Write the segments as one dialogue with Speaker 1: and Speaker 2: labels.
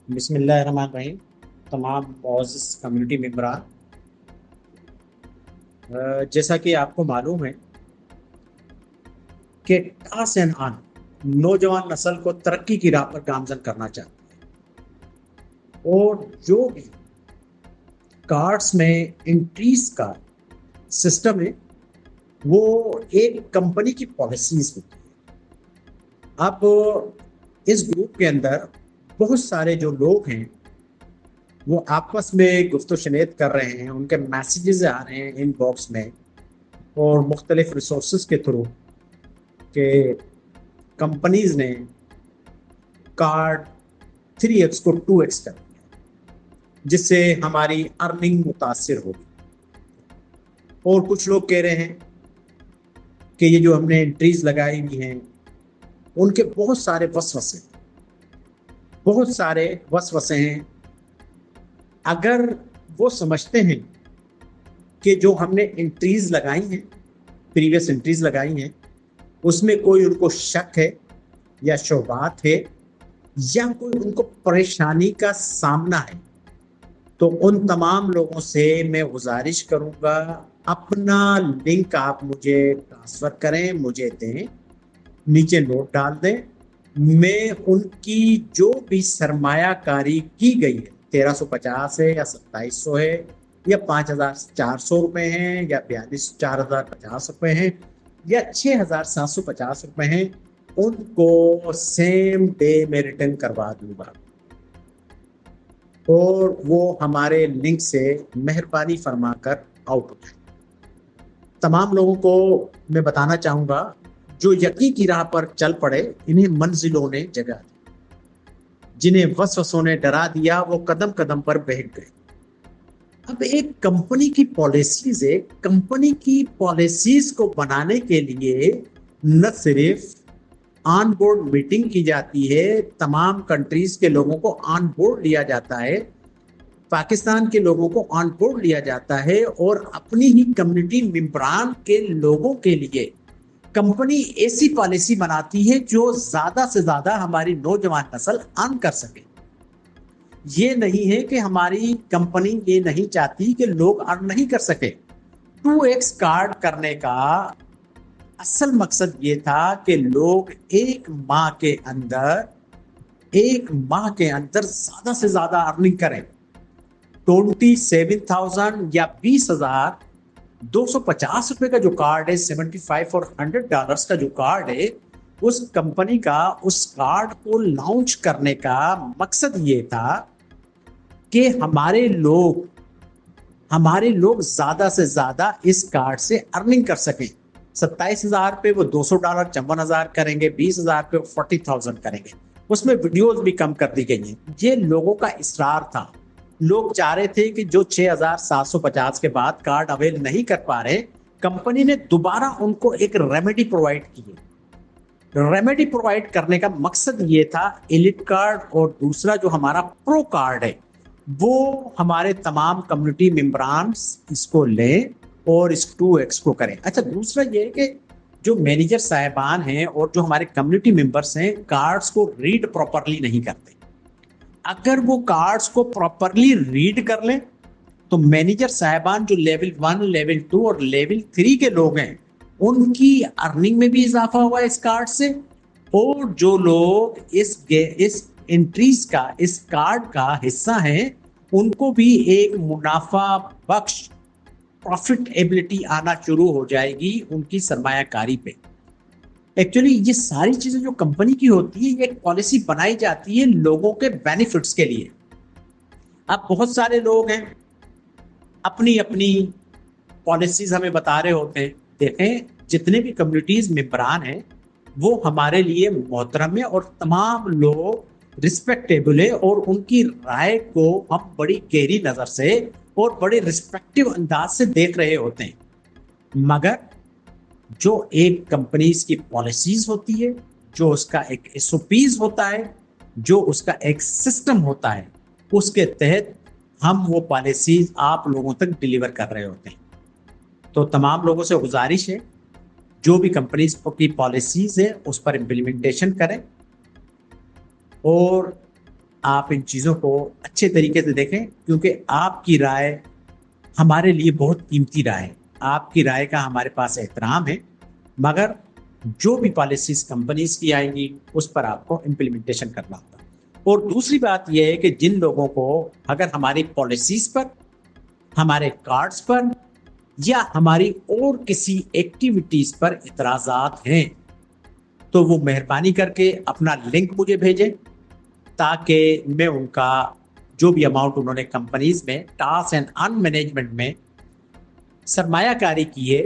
Speaker 1: بسم اللہ الرحمن الرحیم۔ تمام معزز کمیونٹی ممبران، جیسا کہ آپ کو معلوم ہے کہ ٹاس اینڈ آن نوجوان نسل کو ترقی کی راہ پر گامزن کرنا چاہتے ہیں، اور جو بھی کارڈز میں انٹریز کا سسٹم ہے وہ ایک کمپنی کی پالیسیز ہوتی ہے۔ اب اس گروپ کے اندر بہت سارے جو لوگ ہیں وہ آپس میں گفت و شنید کر رہے ہیں، ان کے میسیجز آ رہے ہیں ان باکس میں اور مختلف ریسورسز کے تھرو کہ کمپنیز نے کارڈ 3x کو 2x کر دیا، جس سے ہماری ارننگ متاثر ہوگی۔ اور کچھ لوگ کہہ رہے ہیں کہ یہ جو ہم نے انٹریز لگائی ہوئی ہیں ان کے بہت سارے وسوسے ہیں۔ اگر وہ سمجھتے ہیں کہ جو ہم نے انٹریز لگائی ہیں، پریویس انٹریز لگائی ہیں، اس میں کوئی ان کو شک ہے یا شبہات ہے یا کوئی ان کو پریشانی کا سامنا ہے، تو ان تمام لوگوں سے میں گزارش کروں گا اپنا لنک آپ مجھے ٹرانسفر کریں، مجھے دیں، نیچے نوٹ ڈال دیں۔ میں ان کی جو بھی سرمایہ کاری کی گئی ہے، 1350 ہے یا 2700 ہے یا 5400 روپے ہیں یا 42,4050 روپے ہیں یا 6750 روپے ہیں، ان کو سیم ڈے میں ریٹرن کروا دوں گا، اور وہ ہمارے لنک سے مہربانی فرما کر آؤٹ ہو جائیں۔ تمام لوگوں کو میں بتانا چاہوں گا جو یقین کی راہ پر چل پڑے انہیں منزلوں نے جگہ دی، جنہیں وسوسوں نے ڈرا دیا وہ قدم قدم پر بہک گئے۔ اب ایک کمپنی کی پالیسیز کو بنانے کے لیے نہ صرف آن بورڈ میٹنگ کی جاتی ہے، تمام کنٹریز کے لوگوں کو آن بورڈ لیا جاتا ہے، پاکستان کے لوگوں کو آن بورڈ لیا جاتا ہے، اور اپنی ہی کمیونٹی ممبران کے لوگوں کے لیے کمپنی ایسی پالیسی بناتی ہے جو زیادہ سے زیادہ ہماری نوجوان نسل ارن کر سکے۔ یہ نہیں ہے کہ ہماری کمپنی یہ نہیں چاہتی کہ لوگ ارن نہیں کر سکے۔ 2x کارڈ کرنے کا اصل مقصد یہ تھا کہ لوگ ایک ماہ کے اندر زیادہ سے زیادہ ارننگ کریں۔ 27,000 یا 20,250 روپے کا جو کارڈ ہے، 75 اور $100 کا جو کارڈ ہے، اس کمپنی کا اس کارڈ کو لانچ کرنے کا مقصد یہ تھا کہ ہمارے لوگ زیادہ سے زیادہ اس کارڈ سے ارننگ کر سکیں۔ 27,000 پہ وہ $200 54,000 کریں گے، 20,000 پہ وہ 40,000 کریں گے۔ اس میں ویڈیوز بھی کم کر دی گئی ہیں۔ یہ لوگوں کا اصرار تھا، لوگ چاہ رہے تھے کہ جو 6,750 کے بعد کارڈ اویل نہیں کر پا رہے، کمپنی نے دوبارہ ان کو ایک ریمیڈی پرووائڈ کی ہے۔ ریمیڈی پرووائڈ کرنے کا مقصد یہ تھا ایلیٹ کارڈ، اور دوسرا جو ہمارا پرو کارڈ ہے وہ ہمارے تمام کمیونٹی ممبران اس کو لیں اور اس 2x کو کریں۔ اچھا، دوسرا یہ ہے کہ جو مینیجر صاحبان ہیں اور جو ہمارے کمیونٹی ممبرس ہیں، کارڈز کو ریڈ پراپرلی نہیں کرتے۔ اگر وہ کارڈز کو پراپرلی ریڈ کر لیں تو مینیجر صاحبان جو لیول 1، لیول 2 اور لیول 3 کے لوگ ہیں، ان کی ارننگ میں بھی اضافہ ہوا اس کارڈ سے، اور جو لوگ اس انٹریز کا، اس کارڈ کا حصہ ہیں، ان کو بھی ایک منافع بخش پروفیٹیبلٹی آنا شروع ہو جائے گی ان کی سرمایہ کاری پہ۔ ایکچولی یہ ساری چیزیں جو کمپنی کی ہوتی ہے، ایک پالیسی بنائی جاتی ہے لوگوں کے بینیفٹس کے لیے۔ اب بہت سارے لوگ ہیں اپنی پالیسیز ہمیں بتا رہے ہوتے ہیں۔ دیکھیں، جتنے بھی کمیونٹیز ممبران ہیں وہ ہمارے لیے محترم ہیں اور تمام لوگ رسپیکٹیبل ہیں، اور ان کی رائے کو ہم بڑی گہری نظر سے اور بڑے رسپیکٹیو انداز سے دیکھ رہے ہوتے ہیں۔ مگر جو ایک کمپنیز کی پالیسیز ہوتی ہے، جو اس کا ایک SOPs ہوتا ہے، جو اس کا ایک سسٹم ہوتا ہے، اس کے تحت ہم وہ پالیسیز آپ لوگوں تک ڈیلیور کر رہے ہوتے ہیں۔ تو تمام لوگوں سے گزارش ہے جو بھی کمپنیز کی پالیسیز ہے اس پر امپلیمنٹیشن کریں، اور آپ ان چیزوں کو اچھے طریقے سے دیکھیں، کیونکہ آپ کی رائے ہمارے لیے بہت قیمتی رائے ہے. آپ کی رائے کا ہمارے پاس احترام ہے، مگر جو بھی پالیسیز کمپنیز کی آئیں گی اس پر آپ کو امپلیمنٹیشن کرنا ہوگا. اور دوسری بات یہ ہے کہ جن لوگوں کو اگر ہماری پالیسیز پر، ہمارے کارڈز پر یا ہماری اور کسی ایکٹیویٹیز پر اعتراضات ہیں تو وہ مہربانی کر کے اپنا لنک مجھے بھیجیں، تاکہ میں ان کا جو بھی اماؤنٹ انہوں نے کمپنیز میں ٹاس اینڈ ان مینجمنٹ میں سرمایہ کاری کی ہے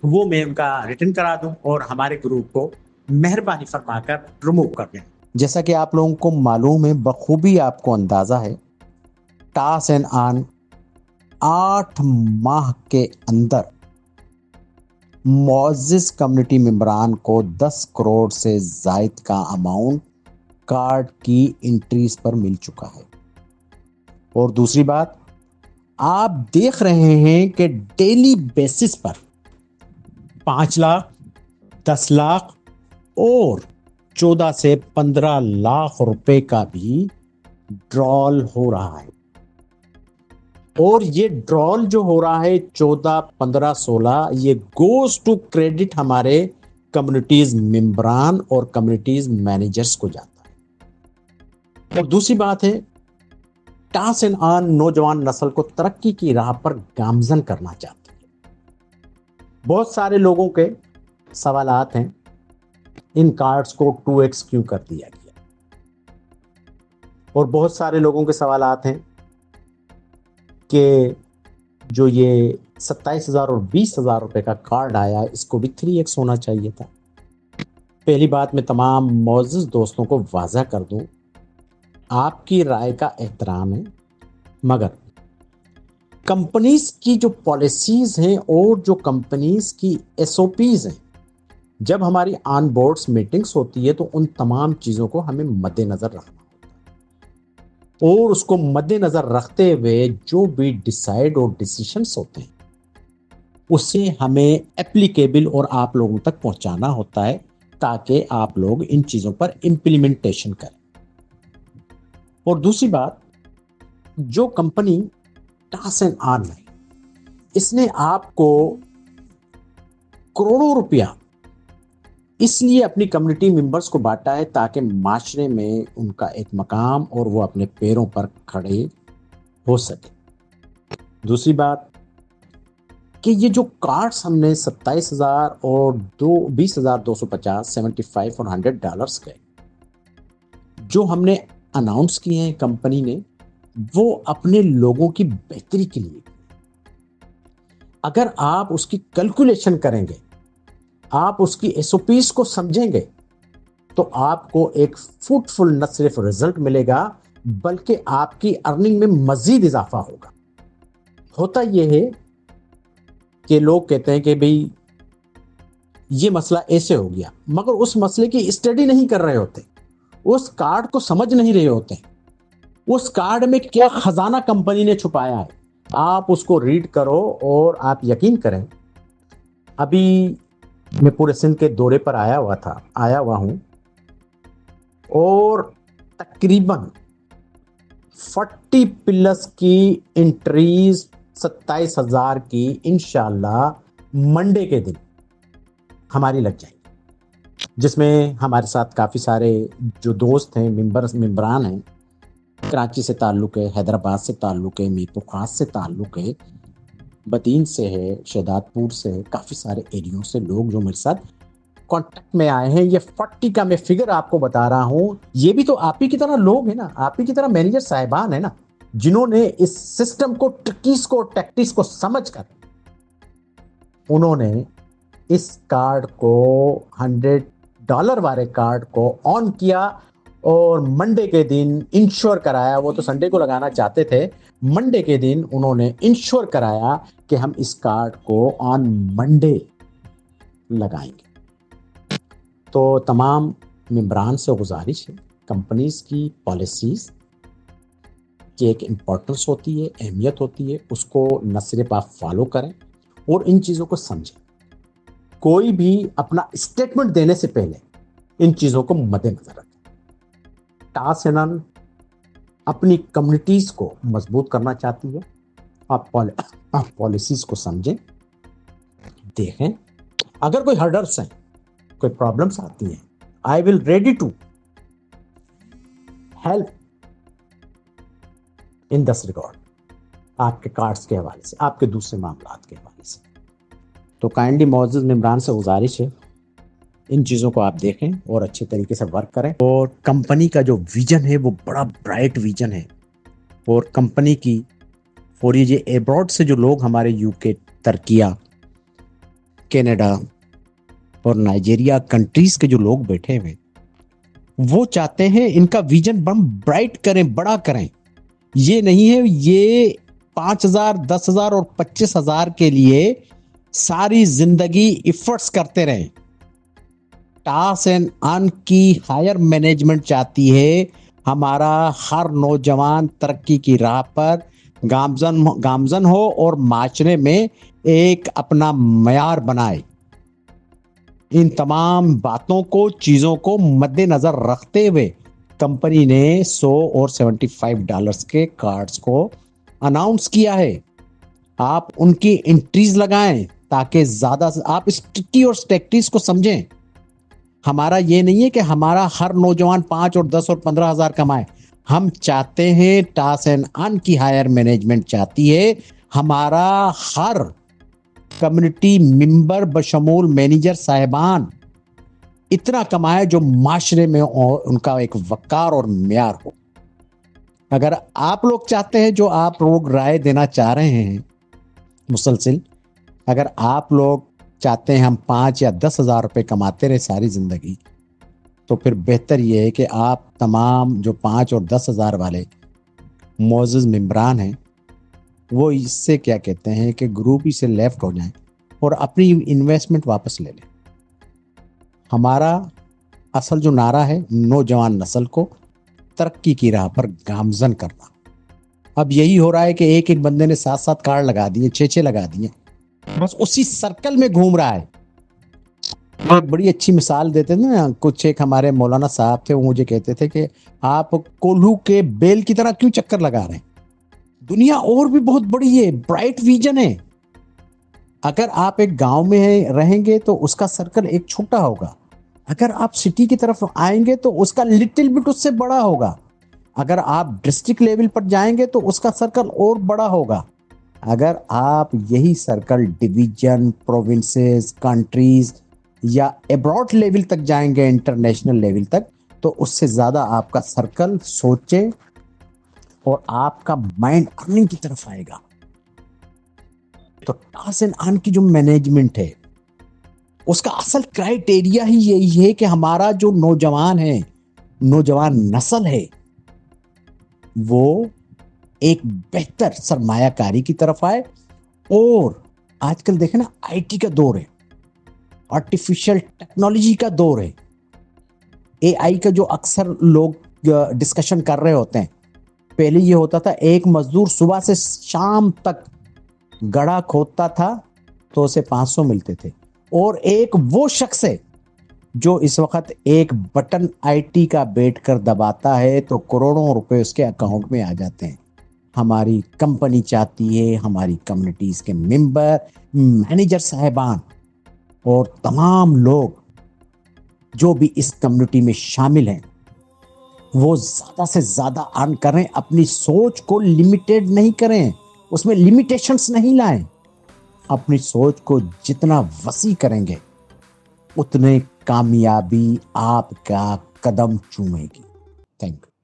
Speaker 1: وہ میں ان کا ریٹرن کرا دوں اور ہمارے گروپ کو مہربانی فرما کر ریموو کر دیں.
Speaker 2: جیسا کہ آپ لوگوں کو معلوم ہے، بخوبی آپ کو اندازہ ہے، ٹاس اینڈ آن 8 ماہ کے اندر معزز کمیونٹی ممبران کو 10 کروڑ سے زائد کا اماؤنٹ کارڈ کی انٹریز پر مل چکا ہے. اور دوسری بات، آپ دیکھ رہے ہیں کہ ڈیلی بیسس پر 5 لاکھ، 10 لاکھ اور 14 سے 15 لاکھ روپے کا بھی ڈرال ہو رہا ہے. اور یہ ڈرال جو ہو رہا ہے 14، 15، 16، یہ گوز ٹو کریڈٹ ہمارے کمیونٹیز ممبران اور کمیونٹیز مینیجرز کو جاتا ہے. اور دوسری بات ہے، ٹاس اینڈ آن نوجوان نسل کو ترقی کی راہ پر گامزن کرنا چاہتی ہے. بہت سارے لوگوں کے سوالات ہیں، ان کارڈز کو 2x کیوں کر دیا گیا، اور بہت سارے لوگوں کے سوالات ہیں کہ جو یہ 27,000 اور 20,000 روپے کا کارڈ آیا اس کو بھی 3x ہونا چاہیے تھا. پہلی بات میں تمام معزز دوستوں کو واضح کر دوں، آپ کی رائے کا احترام ہے، مگر کمپنیز کی جو پالیسیز ہیں اور جو کمپنیز کی SOPs ہیں، جب ہماری آن بورڈز میٹنگز ہوتی ہے تو ان تمام چیزوں کو ہمیں مد نظر رکھنا ہوتا ہے، اور اس کو مد نظر رکھتے ہوئے جو بھی ڈیسائیڈ اور ڈیسیشنز ہوتے ہیں اسے ہمیں اپلیکیبل اور آپ لوگوں تک پہنچانا ہوتا ہے، تاکہ آپ لوگ ان چیزوں پر امپلیمنٹیشن کریں. اور دوسری بات، جو کمپنی ٹاس اینڈ آن ہے اس نے آپ کو کروڑوں روپیہ اس لیے اپنی کمیونٹی ممبرز کو بانٹا ہے تاکہ معاشرے میں ان کا ایک مقام اور وہ اپنے پیروں پر کھڑے ہو سکے. دوسری بات کہ یہ جو کارڈز ہم نے 27,000 اور 20,250، 75 اور $100 کے جو ہم نے اناؤنس کیے ہیں کمپنی نے، وہ اپنے لوگوں کی بہتری کے لیے. اگر آپ اس کی کیلکولیشن کریں گے، آپ اس کی SOPs کو سمجھیں گے، تو آپ کو ایک فروٹفل نہ صرف رزلٹ ملے گا بلکہ آپ کی ارننگ میں مزید اضافہ ہوگا. ہوتا یہ ہے کہ لوگ کہتے ہیں کہ بھئی یہ مسئلہ ایسے ہو گیا، مگر اس مسئلے کی اسٹڈی نہیں کر رہے ہوتے، اس کارڈ کو سمجھ نہیں رہے ہوتے، اس کارڈ میں کیا خزانہ کمپنی نے چھپایا ہے. آپ اس کو ریڈ کرو اور آپ یقین کریں. ابھی میں پورے سندھ کے دورے پر آیا ہوا ہوں، اور تقریباً 40 پلس کی انٹریز 27,000 کی انشاءاللہ منڈے کے دن ہماری لگ جائیں گی، جس میں ہمارے ساتھ کافی سارے جو دوست ہیں، ممبران ہیں. کراچی سے تعلق ہے، حیدرآباد سے تعلق ہے، میر خاص سے تعلق ہے، بدین سے ہے، شہداد پور سے ہے، کافی سارے ایریوں سے لوگ جو میرے ساتھ کانٹیکٹ میں آئے ہیں. یہ 40 کا میں فگر آپ کو بتا رہا ہوں، یہ بھی تو آپ ہی کی طرح لوگ ہیں نا، آپ ہی کی طرح مینیجر صاحبان ہیں نا، جنہوں نے اس سسٹم کو، ٹرکیز کو، ٹیکٹکس کو سمجھ کر انہوں نے اس کارڈ کو $100 والے کارڈ کو آن کیا اور منڈے کے دن انشور کرایا. وہ تو سنڈے کو لگانا چاہتے تھے، منڈے کے دن انہوں نے انشور کرایا کہ ہم اس کارڈ کو آن منڈے لگائیں گے. تو تمام ممبران سے گزارش ہے، کمپنیز کی پالیسیز کی ایک امپورٹنس ہوتی ہے، اہمیت ہوتی ہے، اس کو نہ صرف آپ فالو کریں اور ان چیزوں کو سمجھیں. کوئی بھی اپنا اسٹیٹمنٹ دینے سے پہلے ان چیزوں کو مد نظر رکھیں. ٹاس اینڈ آن اپنی کمیونٹیز کو مضبوط کرنا چاہتی ہے. آپ پالیسیز کو سمجھیں, دیکھیں, اگر کوئی ہرڈرس ہیں, کوئی پرابلمس آتی ہیں, I will ready to help in this record, آپ کے کارڈز کے حوالے سے, آپ کے دوسرے معاملات کے حوالے سے. تو کائنڈلی معزز ممبران سے گزارش ہے, ان چیزوں کو آپ دیکھیں اور اچھے طریقے سے ورک کریں. اور کمپنی کا جو ویژن ہے وہ بڑا برائٹ ویژن ہے, اور کمپنی کی اور یہ ایبراڈ سے جو لوگ ہمارے یو کے, ترکیہ, کینیڈا اور نائجیریا کنٹریز کے جو لوگ بیٹھے ہوئے, وہ چاہتے ہیں ان کا ویژن برائٹ کریں, بڑا کریں. یہ نہیں ہے یہ 5,000, 10,000 اور 25,000 کے لیے ساری زندگی ایفرٹس کرتے رہیں. ٹاس اینڈ ان کی ہائر مینجمنٹ چاہتی ہے ہمارا ہر نوجوان ترقی کی راہ پر گامزن ہو اور معاشرے میں ایک اپنا معیار بنائے. ان تمام باتوں کو, چیزوں کو مد نظر رکھتے ہوئے کمپنی نے $100 اور $75 کے کارڈز کو اناؤنس کیا ہے. آپ ان کی انٹریز لگائیں تاکہ زیادہ سے آپ اسٹیٹی اور اسٹیکٹیز کو سمجھیں. ہمارا یہ نہیں ہے کہ ہمارا ہر نوجوان 5 اور 10 اور 15,000 کمائے. ہم چاہتے ہیں ٹاس اینڈ ان کی ہائر مینجمنٹ چاہتی ہے ہمارا ہر کمیونٹی ممبر بشمول مینیجر صاحبان اتنا کمائے جو معاشرے میں ان کا ایک وقار اور معیار ہو. اگر آپ لوگ چاہتے ہیں, جو آپ لوگ رائے دینا چاہ رہے ہیں مسلسل, اگر آپ لوگ چاہتے ہیں ہم 5 یا 10,000 روپے کماتے رہے ساری زندگی, تو پھر بہتر یہ ہے کہ آپ تمام جو 5 اور 10,000 والے معزز ممبران ہیں وہ اس سے کیا کہتے ہیں کہ گروپ ہی سے لیفٹ ہو جائیں اور اپنی انویسٹمنٹ واپس لے لیں. ہمارا اصل جو نعرہ ہے نوجوان نسل کو ترقی کی راہ پر گامزن کرنا. اب یہی ہو رہا ہے کہ ایک ایک بندے نے 7 کارڈ لگا دیے, 6 لگا دیے, بس اسی سرکل میں گھوم رہا ہے. وہ بڑی اچھی مثال دیتے تھے نا, کچھ ایک ہمارے مولانا صاحب تھے, وہ مجھے کہتے تھے کہ آپ کولہو کے بیل کی طرح کیوں چکر لگا رہے ہیں, دنیا اور بھی بہت بڑی ہے, برائٹ ویژن ہے. اگر آپ ایک گاؤں میں رہیں گے تو اس کا سرکل ایک چھوٹا ہوگا, اگر آپ سٹی کی طرف آئیں گے تو اس کا لٹل بٹ اس سے بڑا ہوگا, اگر آپ ڈسٹرکٹ لیول پر جائیں گے تو اس کا سرکل اور بڑا ہوگا. اگر آپ یہی سرکل ڈویژن, پروونسز, کنٹریز یا ایبراڈ لیول تک جائیں گے, انٹرنیشنل لیول تک, تو اس سے زیادہ آپ کا سرکل سوچے اور آپ کا مائنڈ ارننگ کی طرف آئے گا. تو ٹاس اینڈ ان کی جو مینجمنٹ ہے اس کا اصل کرائٹیریا ہی یہی ہے کہ ہمارا جو نوجوان ہے, نوجوان نسل ہے, وہ ایک بہتر سرمایہ کاری کی طرف آئے. اور آج کل دیکھیں نا, آئی ٹی کا دور ہے, آرٹیفیشل ٹیکنالوجی کا دور ہے. اے آئی کا جو اکثر لوگ ڈسکشن کر رہے ہوتے ہیں, پہلے یہ ہوتا تھا ایک مزدور صبح سے شام تک گڑھا کھودتا تھا تو اسے 500 ملتے تھے, اور ایک وہ شخص ہے جو اس وقت ایک بٹن آئی ٹی کا بیٹھ کر دباتا ہے تو کروڑوں روپے اس کے اکاؤنٹ میں آ جاتے ہیں. ہماری کمپنی چاہتی ہے ہماری کمیونٹیز کے ممبر, مینیجر صاحبان اور تمام لوگ جو بھی اس کمیونٹی میں شامل ہیں وہ زیادہ سے زیادہ ارن کریں. اپنی سوچ کو لمیٹیڈ نہیں کریں, اس میں لمیٹیشنز نہیں لائیں. اپنی سوچ کو جتنا وسیع کریں گے اتنے کامیابی آپ کا قدم چومے گی. Thank you.